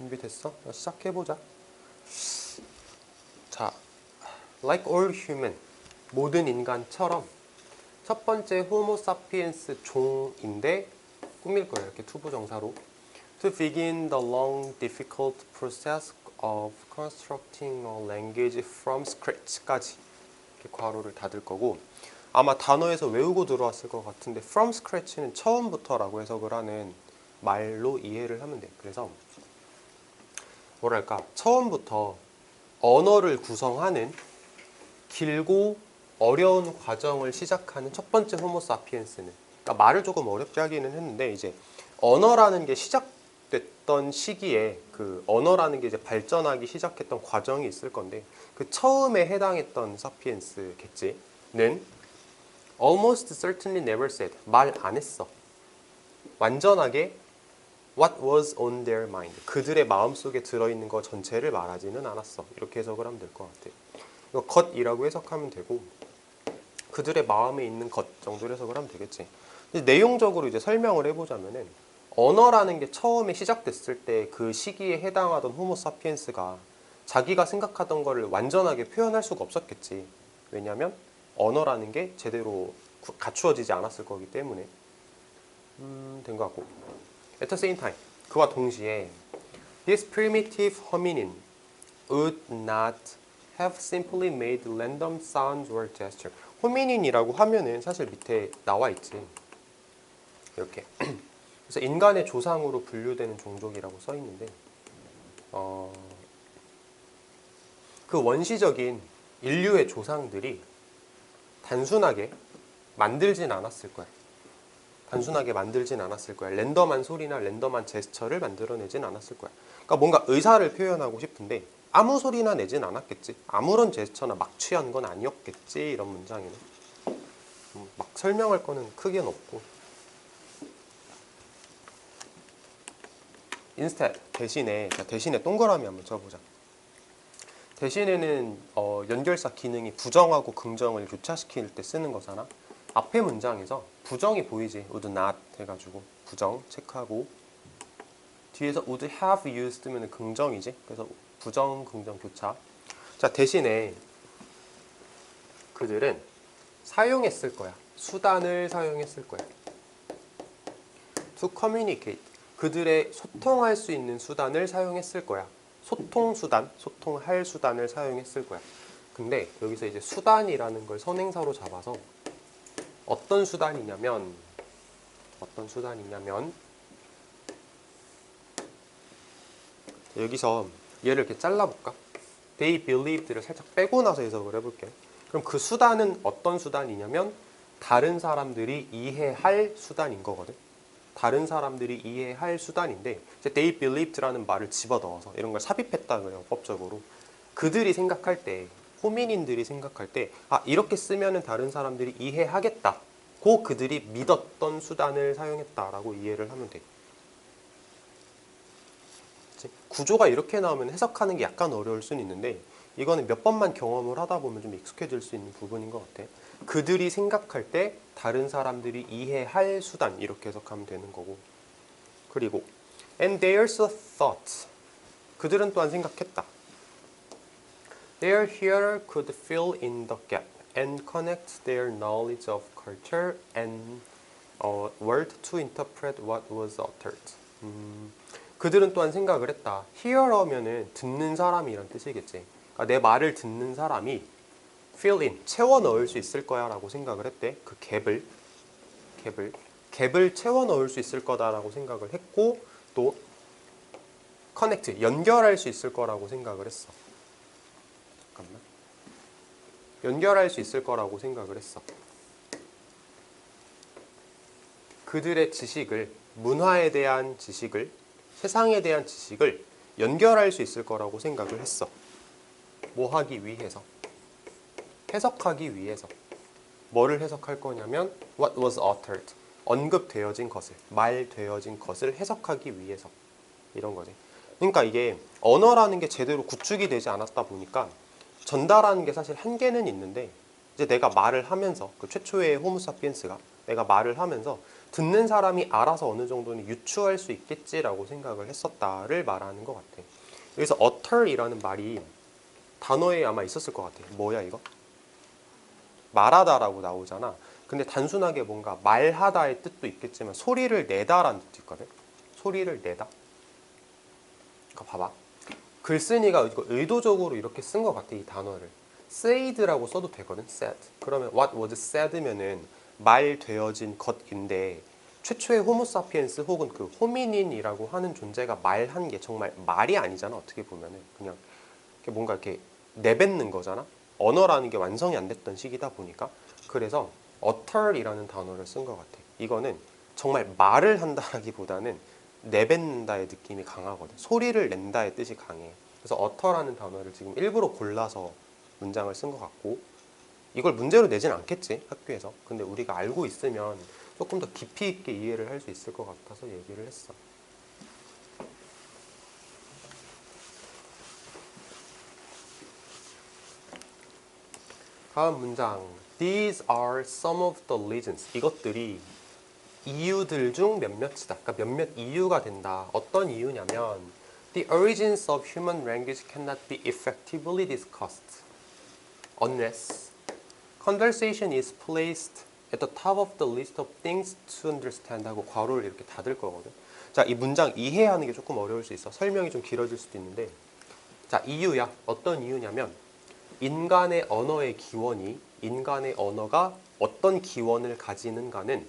준비됐어? 시작해보자. 자, like all human, 모든 인간처럼 첫 번째 호모 사피엔스 종인데 꾸밀 거예요. 이렇게 투부정사로. To begin the long, difficult process of constructing a language from scratch까지 이렇게 괄호를 닫을 거고, 아마 단어에서 외우고 들어왔을 것 같은데 from scratch는 처음부터라고 해석을 하는 말로 이해를 하면 돼. 그래서 뭐랄까, 처음부터 언어를 구성하는 길고 어려운 과정을 시작하는 첫 번째 호모 사피엔스는, 그러니까 말을 조금 어렵게 하기는 했는데, 이제 언어라는 게 시작됐던 시기에 그 언어라는 게 이제 발전하기 시작했던 과정이 있을 건데, 그 처음에 해당했던 사피엔스겠지는 almost certainly never said, 말 안 했어. 완전하게 what was on their mind, 그들의 마음속에 들어있는 거 전체를 말하지는 않았어. 이렇게 해석을 하면 될 것 같아요. 이거 것이라고 해석하면 되고, 그들의 마음에 있는 것 정도로 해석을 하면 되겠지. 내용적으로 이제 설명을 해보자면은, 언어라는 게 처음에 시작됐을 때 그 시기에 해당하던 호모 사피엔스가 자기가 생각하던 거를 완전하게 표현할 수가 없었겠지. 왜냐하면 언어라는 게 제대로 갖추어지지 않았을 거기 때문에. 된 것 같고, at the same time, 그와 동시에 this primitive hominin would not have simply made random sounds or gestures. 호미닌이라고 하면은 사실 밑에 나와 있지. 이렇게. 그래서 인간의 조상으로 분류되는 종족이라고 써 있는데, 그 원시적인 인류의 조상들이 단순하게 만들진 않았을 거야. 단순하게 만들진 않았을 거야. 랜덤한 소리나 랜덤한 제스처를 만들어내진 않았을 거야. 그러니까 뭔가 의사를 표현하고 싶은데 아무 소리나 내진 않았겠지. 아무런 제스처나 막 취한 건 아니었겠지. 이런 문장에는 막 설명할 거는 크게는 없고, instead, 대신에 동그라미 한번 쳐보자. 대신에는 연결사 기능이 부정하고 긍정을 교차시킬 때 쓰는 거잖아. 앞에 문장에서 부정이 보이지. would not 해가지고 부정 체크하고, 뒤에서 would have used면 긍정이지. 그래서 부정 긍정 교차. 자, 대신에 그들은 사용했을 거야. 수단을 사용했을 거야. to communicate, 그들의 소통할 수 있는 수단을 사용했을 거야. 소통 수단, 소통할 수단을 사용했을 거야. 근데 여기서 이제 수단이라는 걸 선행사로 잡아서 어떤 수단이냐면 여기서 얘를 이렇게 잘라볼까? They believed를 살짝 빼고 나서 해석을 해볼게. 그럼 그 수단은 어떤 수단이냐면 다른 사람들이 이해할 수단인 거거든. 다른 사람들이 이해할 수단인데, 이제 they believed라는 말을 집어넣어서 이런 걸 삽입했다 그래요, 법적으로. 그들이 생각할 때, 호민인들이 생각할 때, 아, 이렇게 쓰면은 다른 사람들이 이해하겠다, 고 그들이 믿었던 수단을 사용했다라고 이해를 하면 돼. 구조가 이렇게 나오면 해석하는 게 약간 어려울 수는 있는데, 이거는 몇 번만 경험을 하다 보면 좀 익숙해질 수 있는 부분인 것 같아. 그들이 생각할 때 다른 사람들이 이해할 수단, 이렇게 해석하면 되는 거고. 그리고 and there's a thought, 그들은 또한 생각했다. Their hearer could fill in the gap and connect their knowledge of culture and word to interpret what was uttered. 그들은 또한 생각을 했다. hearer면은 듣는 사람이란 뜻이겠지. 그러니까 내 말을 듣는 사람이 fill in, 채워 넣을 수 있을 거야 라고 생각을 했대. 그 갭을 채워 넣을 수 있을 거다라고 생각을 했고, 또 connect, 연결할 수 있을 거라고 생각을 했어. 잠깐만. 연결할 수 있을 거라고 생각을 했어. 그들의 지식을, 문화에 대한 지식을, 세상에 대한 지식을 연결할 수 있을 거라고 생각을 했어. 뭐 하기 위해서? 해석하기 위해서. 뭐를 해석할 거냐면 what was uttered, 언급되어진 것을, 말되어진 것을 해석하기 위해서. 이런 거지. 그러니까 이게 언어라는 게 제대로 구축이 되지 않았다 보니까 전달하는 게 사실 한계는 있는데, 이제 내가 말을 하면서 그 최초의 호모사피엔스가 내가 말을 하면서 듣는 사람이 알아서 어느 정도는 유추할 수 있겠지라고 생각을 했었다를 말하는 것 같아. 여기서 utter이라는 말이 단어에 아마 있었을 것 같아. 뭐야 이거? 말하다라고 나오잖아. 근데 단순하게 뭔가 말하다의 뜻도 있겠지만 소리를 내다라는 뜻도 있거든. 소리를 내다. 그러니까 봐봐. 글쓴이가 이거 의도적으로 이렇게 쓴 것 같아. 이 단어를. said라고 써도 되거든. said. 그러면 what was said면은 말되어진 것인데 최초의 호모사피엔스 혹은 그 호미닌이라고 하는 존재가 말한 게 정말 말이 아니잖아. 어떻게 보면은 그냥 뭔가 이렇게 내뱉는 거잖아. 언어라는 게 완성이 안 됐던 시기다 보니까. 그래서 utter이라는 단어를 쓴 것 같아. 이거는 정말 말을 한다라기보다는 내뱉는다의 느낌이 강하거든. 소리를 낸다의 뜻이 강해. 그래서 utter라는 단어를 지금 일부러 골라서 문장을 쓴 것 같고, 이걸 문제로 내진 않겠지 학교에서. 근데 우리가 알고 있으면 조금 더 깊이 있게 이해를 할 수 있을 것 같아서 얘기를 했어. 다음 문장. These are some of the reasons. 이것들이 이유들 중 몇몇이다. 그러니까 몇몇 이유가 된다. 어떤 이유냐면 The origins of human language cannot be effectively discussed unless conversation is placed at the top of the list of things to understand 하고 괄호를 이렇게 닫을 거거든. 자, 이 문장 이해하는 게 조금 어려울 수 있어. 설명이 좀 길어질 수도 있는데, 자, 이유야. 어떤 이유냐면 인간의 언어의 기원이, 인간의 언어가 어떤 기원을 가지는가는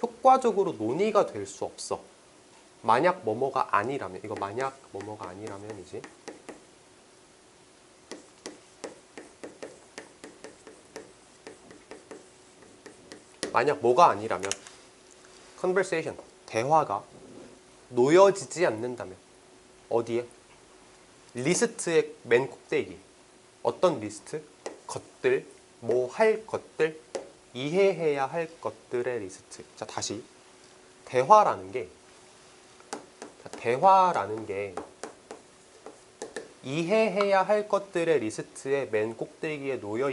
효과적으로 논의가 될 수 없어. 만약 뭐뭐가 아니라면, 이거 만약 뭐뭐가 아니라면이지. 만약 뭐가 아니라면 conversation, 대화가 놓여지지 않는다면 어디에? 리스트의 맨 꼭대기. 어떤 리스트? 것들, 뭐 할 것들, 이해해야 할 것들의 리스트. 자, 다시 대화라는 게 이해해야 할 것들의 리스트의 맨 꼭대기에 놓여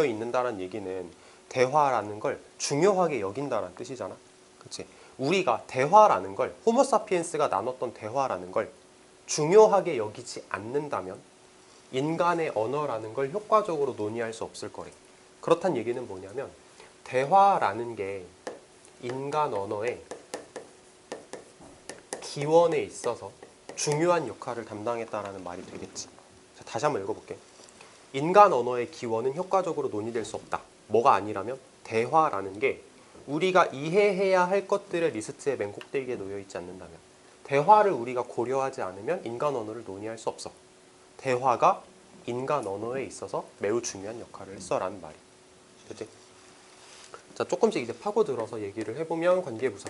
있는다는 얘기는 대화라는 걸 중요하게 여긴다는 뜻이잖아. 그치? 우리가 대화라는 걸, 호모사피엔스가 나눴던 대화라는 걸 중요하게 여기지 않는다면 인간의 언어라는 걸 효과적으로 논의할 수 없을 거래. 그렇단 얘기는 뭐냐면 대화라는 게 인간 언어의 기원에 있어서 중요한 역할을 담당했다라는 말이 되겠지. 자, 다시 한번 읽어볼게. 인간 언어의 기원은 효과적으로 논의될 수 없다. 뭐가 아니라면 대화라는 게 우리가 이해해야 할 것들의 리스트의 맨 꼭대기에 놓여 있지 않는다면, 대화를 우리가 고려하지 않으면 인간 언어를 논의할 수 없어. 대화가 인간 언어에 있어서 매우 중요한 역할을 했어라는 말이. 됐지? 자, 조금씩 이제 파고들어서 얘기를 해보면 관계부사.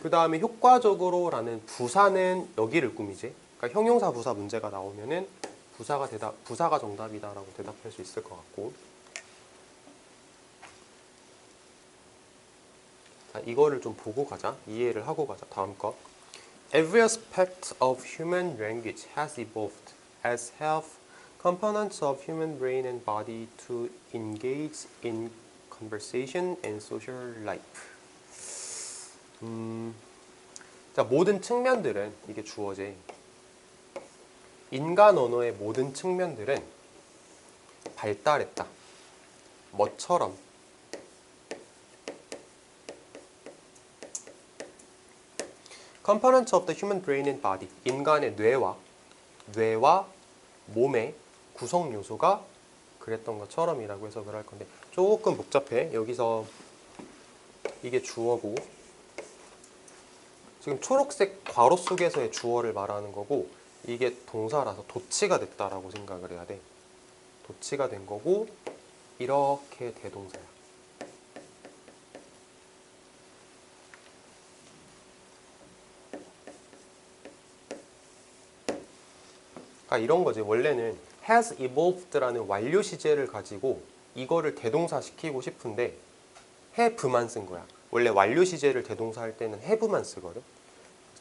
그 다음에 효과적으로라는 부사는 여기를 꾸미지. 그러니까 형용사 부사 문제가 나오면은 부사가 정답이다라고 대답할 수 있을 것 같고. 자, 이거를 좀 보고 가자. 이해를 하고 가자. 다음 거. Every aspect of human language has evolved as have components of human brain and body to engage in conversation and social life. 자, 모든 측면들은, 이게 주어지. 인간 언어의 모든 측면들은 발달했다. 뭐처럼? Components of the human brain and body. 인간의 뇌와 몸의 구성 요소가 그랬던 것처럼이라고 해석을 할 건데 조금 복잡해. 여기서 이게 주어고 지금 초록색 괄호 속에서의 주어를 말하는 거고 이게 동사라서 도치가 됐다라고 생각을 해야 돼. 도치가 된 거고 이렇게 대동사야. 그러니까 이런 거지. 원래는 has evolved라는 완료 시제를 가지고 이거를 대동사 시키고 싶은데 have만 쓴 거야. 원래 완료 시제를 대동사 할 때는 have만 쓰거든.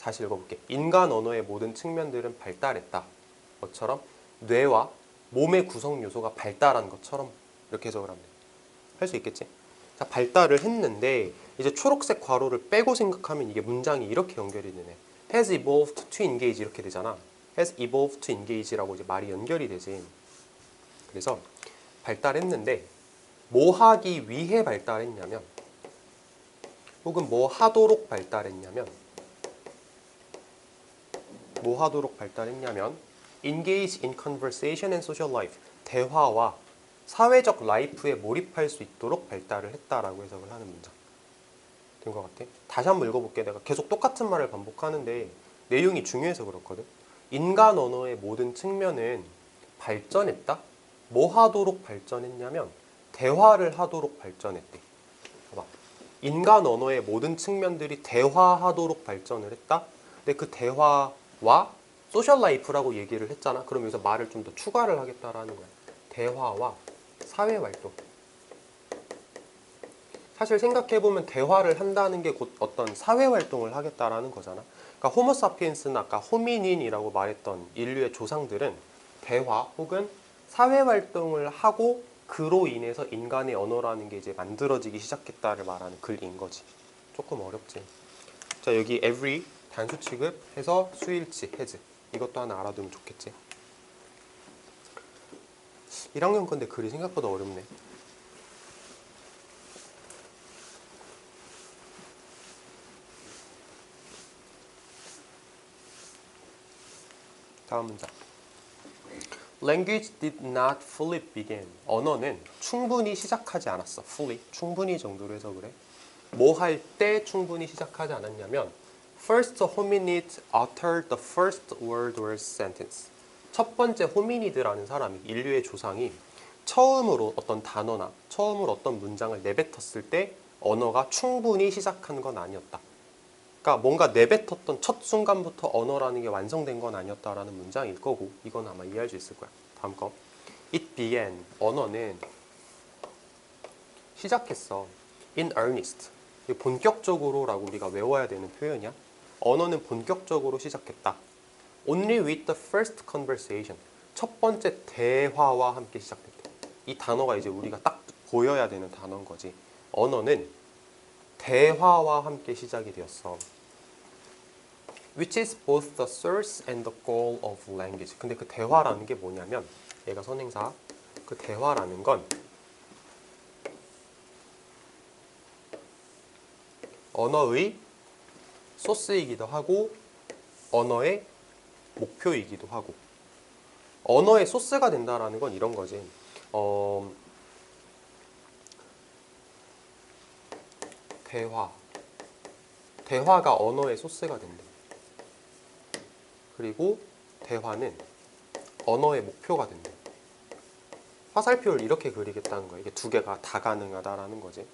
다시 읽어볼게. 인간 언어의 모든 측면들은 발달했다. 것처럼 뇌와 몸의 구성 요소가 발달한 것처럼 이렇게 해석을 하면 돼. 할 수 있겠지? 자, 발달을 했는데 이제 초록색 괄호를 빼고 생각하면 이게 문장이 이렇게 연결이 되네. has evolved to engage 이렇게 되잖아. has evolved to engage라고 이제 말이 연결이 되지. 그래서 발달했는데 뭐 하기 위해 발달했냐면 혹은 뭐 하도록 발달했냐면 engage in conversation and social life 대화와 사회적 라이프에 몰입할 수 있도록 발달을 했다라고 해석을 하는 문장 된 것 같아. 다시 한번 읽어볼게. 내가 계속 똑같은 말을 반복하는데 내용이 중요해서 그렇거든. 인간 언어의 모든 측면은 발전했다. 뭐 하도록 발전했냐면 대화를 하도록 발전했대. 봐봐. 인간 언어의 모든 측면들이 대화하도록 발전을 했다. 근데 그 대화와 소셜 라이프라고 얘기를 했잖아. 그럼 여기서 말을 좀 더 추가를 하겠다라는 거야. 대화와 사회 활동. 사실 생각해보면 대화를 한다는 게 곧 어떤 사회 활동을 하겠다라는 거잖아. 그러니까 호모사피엔스는 아까 호미닌이라고 말했던 인류의 조상들은 대화 혹은 사회 활동을 하고 그로 인해서 인간의 언어라는 게 이제 만들어지기 시작했다를 말하는 글인 거지. 조금 어렵지. 자, 여기 every 단수 취급해서 수일치 has 이것도 하나 알아두면 좋겠지. 1학년 건데 글이 생각보다 어렵네. 다음 문장. Language did not fully begin. 언어는 충분히 시작하지 않았어. fully, 충분히 정도로 해서 그래. 뭐 할 때 충분히 시작하지 않았냐면 First hominid uttered the first word or sentence. 첫 번째 호미니드라는 사람이, 인류의 조상이 처음으로 어떤 단어나 처음으로 어떤 문장을 내뱉었을 때 언어가 충분히 시작한 건 아니었다. 그러니까 뭔가 내뱉었던 첫 순간부터 언어라는 게 완성된 건 아니었다라는 문장일 거고, 이건 아마 이해할 수 있을 거야. 다음 거. It began. 언어는 시작했어. In earnest. 본격적으로라고 우리가 외워야 되는 표현이야. 언어는 본격적으로 시작했다. Only with the first conversation. 첫 번째 대화와 함께 시작됐대. 이 단어가 이제 우리가 딱 보여야 되는 단어인 거지. 언어는 대화와 함께 시작이 되었어. Which is both the source and the goal of language. 근데 그 대화라는 게 뭐냐면, 얘가 선행사, 그 대화라는 건 언어의 소스이기도 하고 언어의 목표이기도 하고, 언어의 소스가 된다라는 건 이런 거지. 대화가 언어의 소스가 된대. 그리고 대화는 언어의 목표가 된대. 화살표를 이렇게 그리겠다는 거야. 이게 두 개가 다 가능하다라는 거지.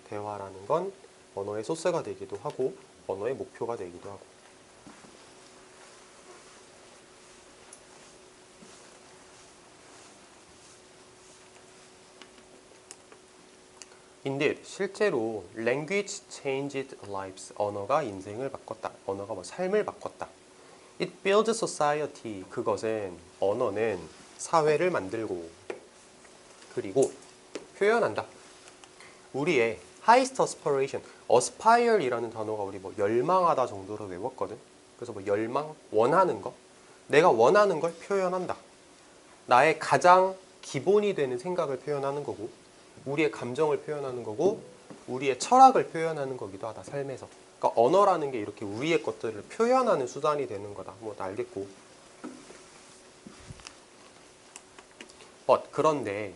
대화라는 건 언어의 소스가 되기도 하고 언어의 목표가 되기도 하고. Indeed, 실제로 language changed lives. 언어가 인생을 바꿨다. 언어가 뭐 삶을 바꿨다. It builds society. 그것은, 언어는 사회를 만들고 그리고 표현한다. 우리의 highest aspiration, aspire이라는 단어가 우리 뭐 열망하다 정도로 외웠거든. 그래서 뭐 열망, 원하는 거, 내가 원하는 걸 표현한다. 나의 가장 기본이 되는 생각을 표현하는 거고, 우리의 감정을 표현하는 거고, 우리의 철학을 표현하는 거기도 하다, 삶에서. 그러니까 언어라는 게 이렇게 우리의 것들을 표현하는 수단이 되는 거다. 뭐 알겠고. 그런데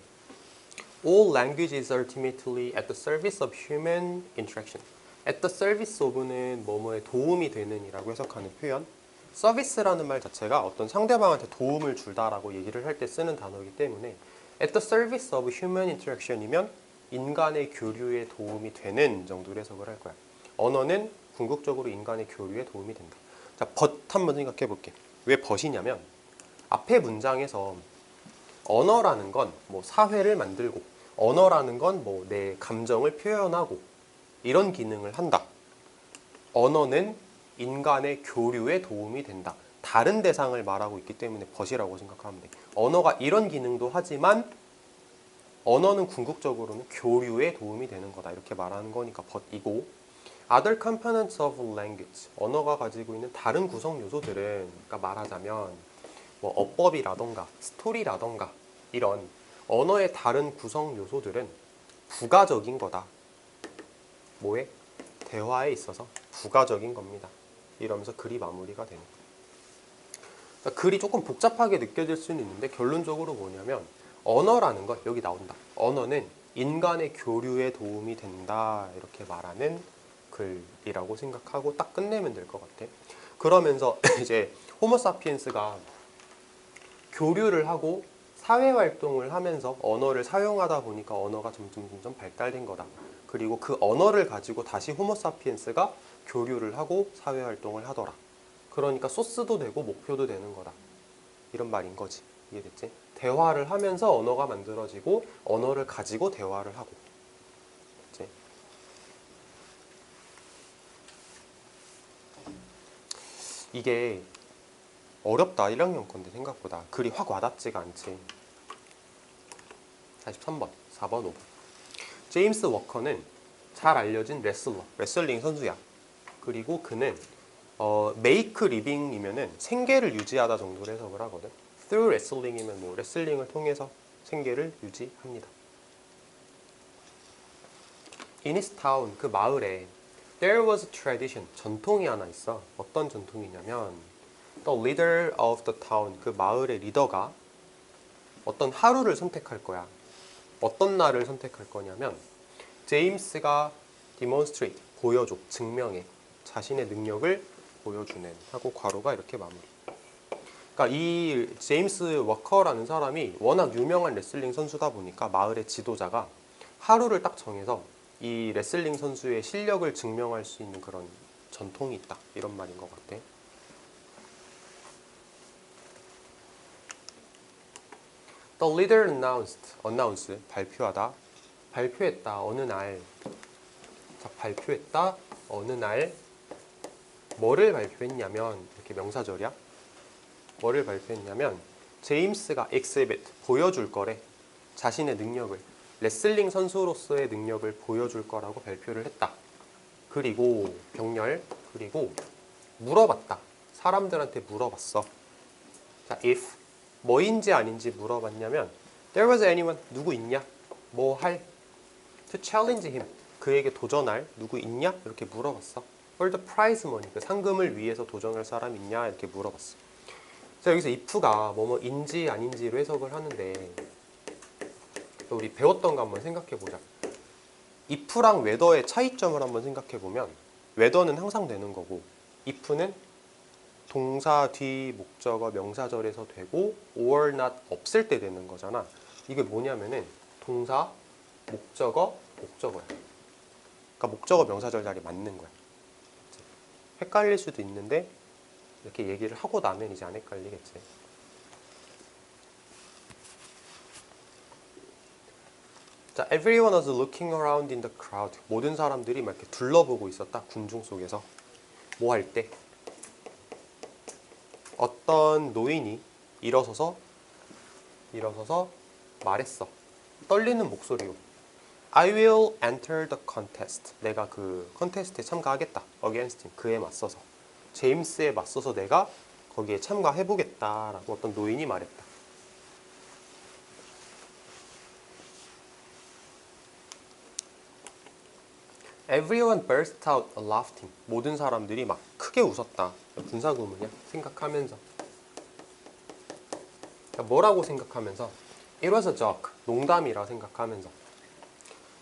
all language is ultimately at the service of human interaction. at the service of는 뭐뭐에 도움이 되는 이라고 해석하는 표현. 서비스라는 말 자체가 어떤 상대방한테 도움을 줄다라고 얘기를 할 때 쓰는 단어이기 때문에 at the service of human interaction이면 인간의 교류에 도움이 되는 정도로 해석을 할 거야. 언어는 궁극적으로 인간의 교류에 도움이 된다. 자, but 한번 생각해 볼게. 왜 but이냐면 앞에 문장에서 언어라는 건 뭐 사회를 만들고, 언어라는 건 뭐 내 감정을 표현하고 이런 기능을 한다. 언어는 인간의 교류에 도움이 된다. 다른 대상을 말하고 있기 때문에 but이라고 생각하면 돼. 언어가 이런 기능도 하지만 언어는 궁극적으로는 교류에 도움이 되는 거다 이렇게 말하는 거니까 but이고 other components of language 언어가 가지고 있는 다른 구성 요소들은 그러니까 말하자면 뭐 어법이라던가 스토리라던가 이런 언어의 다른 구성 요소들은 부가적인 거다. 뭐에? 대화에 있어서 부가적인 겁니다. 이러면서 글이 마무리가 되는 거예요. 그러니까 글이 조금 복잡하게 느껴질 수는 있는데 결론적으로 뭐냐면 언어라는 것 여기 나온다. 언어는 인간의 교류에 도움이 된다 이렇게 말하는 글이라고 생각하고 딱 끝내면 될 것 같아. 그러면서 이제 호모사피엔스가 교류를 하고 사회활동을 하면서 언어를 사용하다 보니까 언어가 점점 발달된 거다. 그리고 그 언어를 가지고 다시 호모사피엔스가 교류를 하고 사회활동을 하더라. 그러니까 소스도 되고 목표도 되는 거다. 이런 말인 거지. 이해됐지? 대화를 하면서 언어가 만들어지고 언어를 가지고 대화를 하고. 그치? 이게 어렵다. 1학년 건데 생각보다. 글이 확 와닿지가 않지. 43번, 4번, 5번. 제임스 워커는 잘 알려진 레슬링 선수야. 그리고 그는 make living이면은 생계를 유지하다 정도로 해석을 하거든. through wrestling이면 뭐 레슬링을 통해서 생계를 유지합니다. In his town, 그 마을에 there was a tradition, 전통이 하나 있어. 어떤 전통이냐면 the leader of the town, 그 마을의 리더가 어떤 하루를 선택할 거야. 어떤 날을 선택할 거냐면 제임스가 demonstrate, 보여줘, 증명해. 자신의 능력을 보여주는 하고 괄호가 이렇게 마무리. 그러니까 이 제임스 워커라는 사람이 워낙 유명한 레슬링 선수다 보니까 마을의 지도자가 하루를 딱 정해서 이 레슬링 선수의 실력을 증명할 수 있는 그런 전통이 있다. 이런 말인 것 같아. The leader announce, 발표하다. 발표했다, 어느 날. 자, 발표했다, 어느 날. 뭐를 발표했냐면, 이렇게 명사절이야. 뭐를 발표했냐면, 제임스가 exhibit, 보여줄 거래. 자신의 능력을, 레슬링 선수로서의 능력을 보여줄 거라고 발표를 했다. 그리고 병렬, 그리고 물어봤다. 사람들한테 물어봤어. 자, if 뭐인지 아닌지 물어봤냐면 there was anyone, 누구 있냐? 뭐 할? to challenge him, 그에게 도전할 누구 있냐? 이렇게 물어봤어. for the prize money, 그 상금을 위해서 도전할 사람 있냐? 이렇게 물어봤어. 자, 여기서 if가 뭐뭐인지 아닌지로 해석을 하는데 우리 배웠던 거 한번 생각해 보자. if랑 whether의 차이점을 한번 생각해 보면 whether는 항상 되는 거고 if는 동사 뒤 목적어 명사절에서 되고 or not 없을 때 되는 거잖아. 이게 뭐냐면은 동사, 목적어, 목적어야. 그러니까 목적어 명사절 자리 맞는 거야. 헷갈릴 수도 있는데 이렇게 얘기를 하고 나면 이제 안 헷갈리겠지. 자, everyone was looking around in the crowd. 모든 사람들이 막 이렇게 둘러보고 있었다. 군중 속에서. 뭐 할 때? 어떤 노인이 일어서서 말했어. 떨리는 목소리로. I will enter the contest. 내가 그 컨테스트에 참가하겠다. against him. 그에 맞서서. 제임스에 맞서서 내가 거기에 참가해보겠다라고 어떤 노인이 말했다. Everyone burst out laughing. 모든 사람들이 막 크게 웃었다. 분사구문이야. 생각하면서. 뭐라고 생각하면서? It was a joke. 농담이라 생각하면서.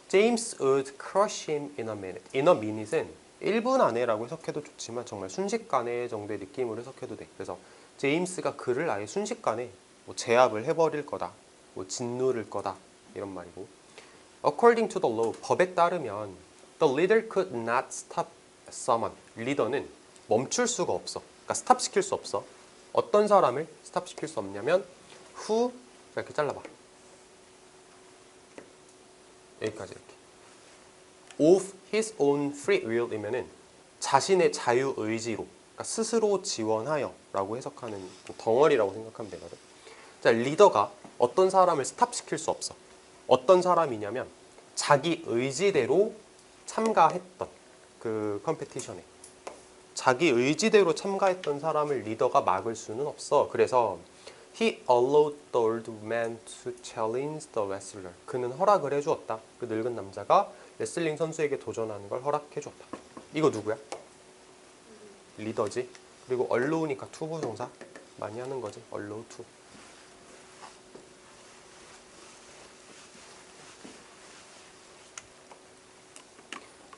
James would crush him in a minute. In a minute은 1분 안에라고 해석해도 좋지만 정말 순식간에 정도의 느낌으로 해석해도 돼. 그래서 제임스가 그를 아예 순식간에 뭐 제압을 해버릴 거다. 뭐 짓누를 거다. 이런 말이고. According to the law. 법에 따르면 The leader could not stop someone. 리더는 멈출 수가 없어. 그러니까 스탑 시킬 수 없어. 어떤 사람을 스탑 시킬 수 없냐면 who, 이렇게 잘라봐. 여기까지 이렇게. Of his own free will이면은 자신의 자유 의지로, 그러니까 스스로 지원하여라고 해석하는 덩어리라고 생각하면 되거든. 자, 리더가 어떤 사람을 스탑 시킬 수 없어. 어떤 사람이냐면 자기 의지대로 참가했던 그 컴페티션에 자기 의지대로 참가했던 사람을 리더가 막을 수는 없어. 그래서 He allowed the old man to challenge the wrestler. 그는 허락을 해주었다. 그 늙은 남자가 레슬링 선수에게 도전하는 걸 허락해줬다. 이거 누구야? 리더지. 그리고 allow니까 투부정사 많이 하는 거지. allow to.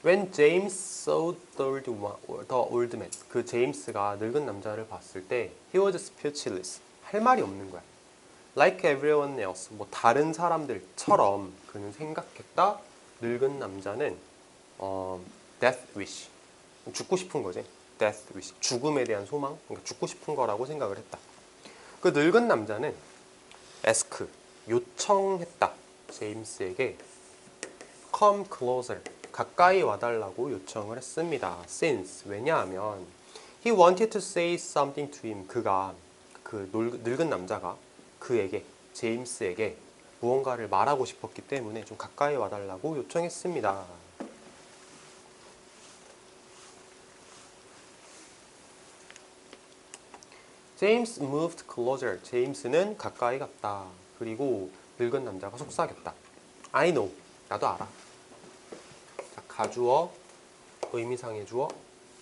When James saw the old man, 그 제임스가 늙은 남자를 봤을 때 he was speechless. 할 말이 없는 거야. Like everyone else, 뭐 다른 사람들처럼 그는 생각했다. 늙은 남자는 death wish, 죽고 싶은 거지. death wish, 죽음에 대한 소망, 그러니까 죽고 싶은 거라고 생각을 했다. 그 늙은 남자는 ask, 요청했다. 제임스에게 come closer, 가까이 와달라고 요청을 했습니다. Since, 왜냐하면 he wanted to say something to him, 그가 그 늙은 남자가 그에게 제임스에게 무언가를 말하고 싶었기 때문에 좀 가까이 와달라고 요청했습니다. James moved closer. 제임스는 가까이 갔다. 그리고 늙은 남자가 속삭였다. I know. 나도 알아. 자, 가주어, 의미상의 주어,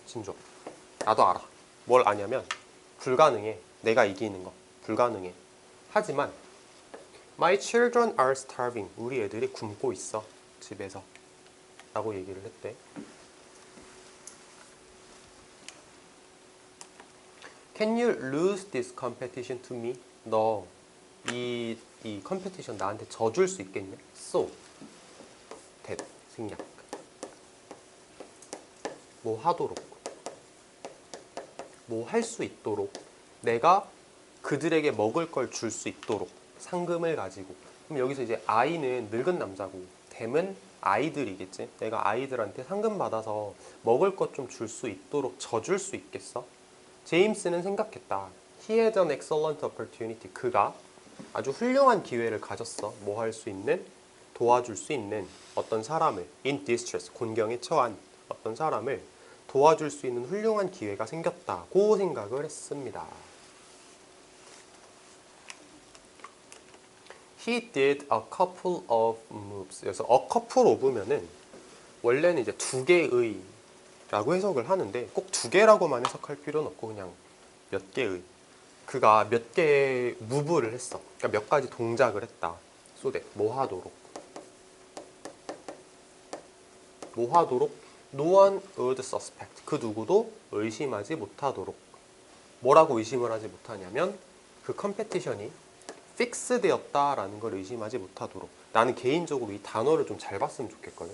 진조. 나도 알아. 뭘 아냐면 불가능해. 내가 이기는 거. 불가능해. 하지만 My children are starving. 우리 애들이 굶고 있어. 집에서. 라고 얘기를 했대. Can you lose this competition to me? 너 이 컴페티션 나한테 져줄 수 있겠냐? So, that, 생략. 뭐 하도록. 뭐 할 수 있도록. 내가 그들에게 먹을 걸 줄 수 있도록. 상금을 가지고. 그럼 여기서 이제 I는 늙은 남자고 them은 아이들이겠지. 내가 아이들한테 상금 받아서 먹을 것 좀 줄 수 있도록 져줄 수 있겠어? 제임스는 생각했다. He had an excellent opportunity. 그가 아주 훌륭한 기회를 가졌어. 뭐 할 수 있는? 도와줄 수 있는 어떤 사람을 in distress, 곤경에 처한 어떤 사람을 도와줄 수 있는 훌륭한 기회가 생겼다고 생각을 했습니다. He did a couple of moves. 그래서 a couple of면은 원래는 이제 두 개의 라고 해석을 하는데 꼭 두 개라고만 해석할 필요는 없고 그냥 몇 개의, 그가 몇 개의 무브를 했어. 그러니까 몇 가지 동작을 했다. so that, 뭐 하도록 no one would suspect, 그 누구도 의심하지 못하도록. 뭐라고 의심을 하지 못하냐면 그 컴페티션이 픽스 되었다라는 걸 의심하지 못하도록. 나는 개인적으로 이 단어를 좀 잘 봤으면 좋겠거든.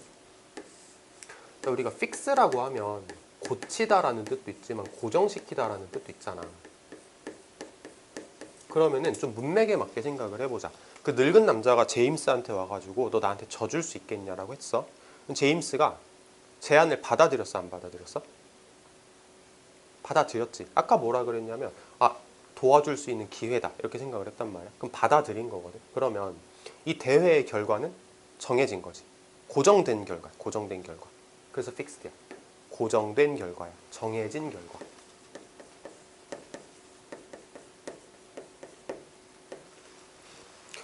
그러니까 우리가 픽스라고 하면 고치다라는 뜻도 있지만 고정시키다라는 뜻도 있잖아. 그러면은 좀 문맥에 맞게 생각을 해보자. 그 늙은 남자가 제임스한테 와가지고 너 나한테 져줄 수 있겠냐라고 했어. 제임스가 제안을 받아들였어, 안 받아들였어? 받아들였지. 아까 뭐라 그랬냐면 도와줄 수 있는 기회다 이렇게 생각을 했단 말이야. 그럼 받아들인 거거든. 그러면 이 대회의 결과는 정해진 거지. 고정된 결과, 고정된 결과. 그래서 픽스드야. 고정된 결과야. 정해진 결과.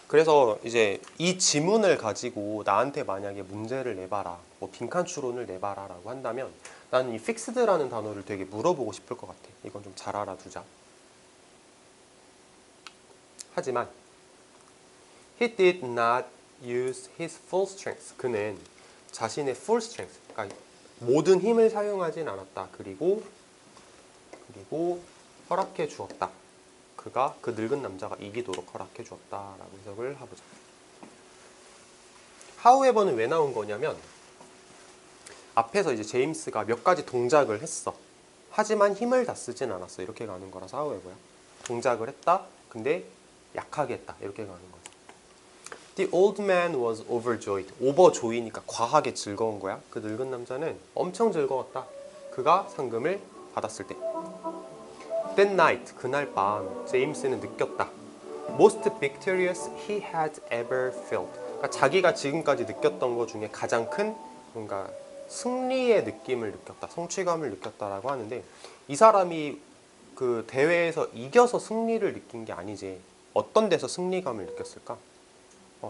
그래서 이제 이 지문을 가지고 나한테 만약에 문제를 내봐라, 뭐 빈칸 추론을 내봐라 라고 한다면 나는 이 fixed라는 단어를 되게 물어보고 싶을 것 같아. 이건 좀 잘 알아두자. 하지만 he did not use his full strength. 그는 자신의 full strength, 그러니까 모든 힘을 사용하진 않았다. 그리고 허락해 주었다. 그가 그 늙은 남자가 이기도록 허락해 주었다라고 해석을 해보자. however는 왜 나온 거냐면 앞에서 이제 제임스가 몇 가지 동작을 했어. 하지만 힘을 다 쓰진 않았어. 이렇게 가는 거라서 however야. 동작을 했다. 근데 약하게 했다. 이렇게 가는 거지. The old man was overjoyed. overjoy니까 과하게 즐거운 거야. 그 늙은 남자는 엄청 즐거웠다. 그가 상금을 받았을 때. That night, 그날 밤 제임스는 느꼈다. Most victorious he had ever felt. 그러니까 자기가 지금까지 느꼈던 것 중에 가장 큰 뭔가 승리의 느낌을 느꼈다, 성취감을 느꼈다라고 하는데, 이 사람이 그 대회에서 이겨서 승리를 느낀 게 아니지 어떤 데서 승리감을 느꼈을까?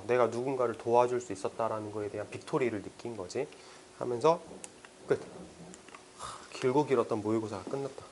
내가 누군가를 도와줄 수 있었다라는 거에 대한 빅토리를 느낀 거지 하면서 끝. 길고 길었던 모의고사가 끝났다.